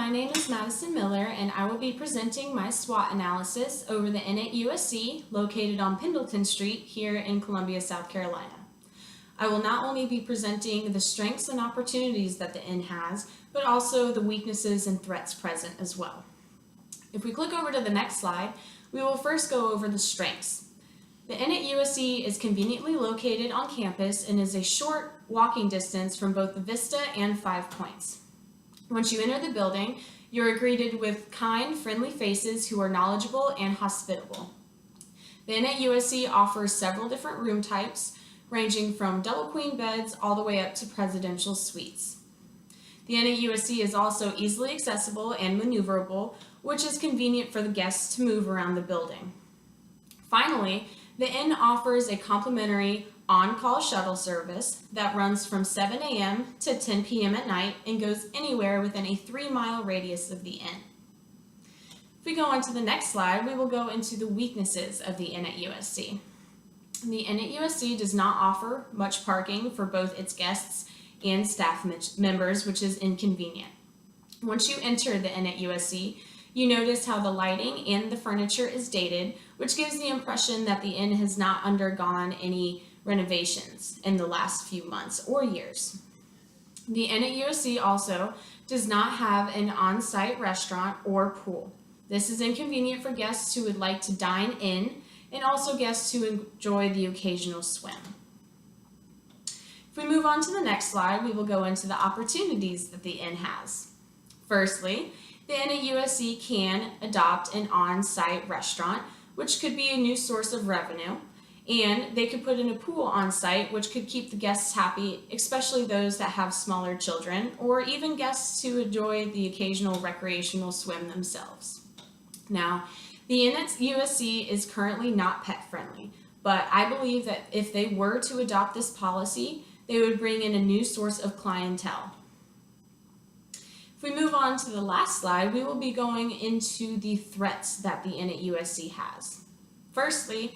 my name is Madison Miller, and I will be presenting my SWOT analysis over the Inn at USC located on Pendleton Street here in Columbia, South Carolina. I will not only be presenting the strengths and opportunities that the Inn has, but also the weaknesses and threats present as well. If we click over to the next slide, we will first go over the strengths. The Inn at USC is conveniently located on campus and is a short walking distance from both the Vista and Five Points. Once you enter the building, you are greeted with kind, friendly faces who are knowledgeable and hospitable. The Inn at USC offers several different room types, ranging from double queen beds all the way up to presidential suites. The Inn at USC is also easily accessible and maneuverable, which is convenient for the guests to move around the building. Finally, the Inn offers a complimentary on-call shuttle service that runs from 7 a.m. to 10 p.m. at night and goes anywhere within a 3-mile radius of the Inn. If we go on to the next slide, we will go into the weaknesses of the Inn at USC. The Inn at USC does not offer much parking for both its guests and staff members, which is inconvenient. Once you enter the Inn at USC, you notice how the lighting and the furniture is dated, which gives the impression that the Inn has not undergone any renovations in the last few months or years. The Inn at USC also does not have an on-site restaurant or pool. This is inconvenient for guests who would like to dine in and also guests who enjoy the occasional swim. If we move on to the next slide, we will go into the opportunities that the Inn has. Firstly, the Inn at USC can adopt an on-site restaurant, which could be a new source of revenue, and they could put in a pool on site, which could keep the guests happy, especially those that have smaller children, or even guests who enjoy the occasional recreational swim themselves. Now, the Inn at USC is currently not pet friendly, but I believe that if they were to adopt this policy, they would bring in a new source of clientele. If we move on to the last slide, we will be going into the threats that the Inn at USC has. Firstly,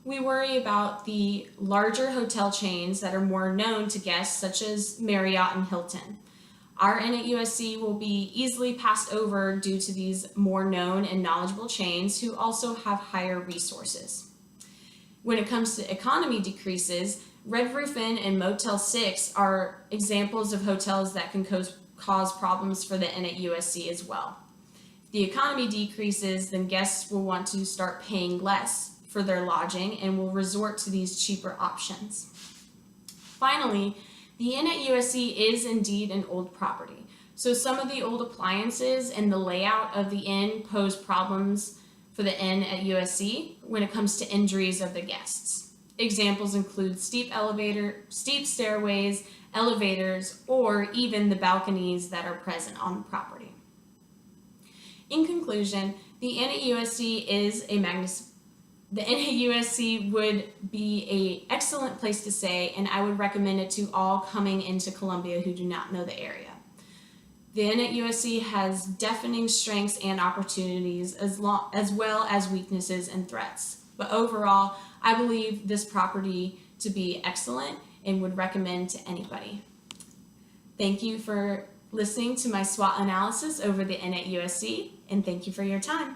we worry about the larger hotel chains that are more known to guests, such as Marriott and Hilton. Our Inn at USC will be easily passed over due to these more known and knowledgeable chains who also have higher resources. When it comes to economy decreases, Red Roof Inn and Motel 6 are examples of hotels that can cause problems for the Inn at USC as well. If the economy decreases, then guests will want to start paying less for their lodging and will resort to these cheaper options. Finally, the Inn at USC is indeed an old property, so some of the old appliances and the layout of the Inn pose problems for the Inn at USC when it comes to injuries of the guests. Examples include steep stairways, elevators, or even the balconies that are present on the property. In conclusion, the Inn at USC the Inn at USC would be an excellent place to stay, and I would recommend it to all coming into Columbia who do not know the area. The Inn at USC has deafening strengths and opportunities as well as weaknesses and threats. But overall, I believe this property to be excellent and would recommend to anybody. Thank you for listening to my SWOT analysis over the Inn at USC, and thank you for your time.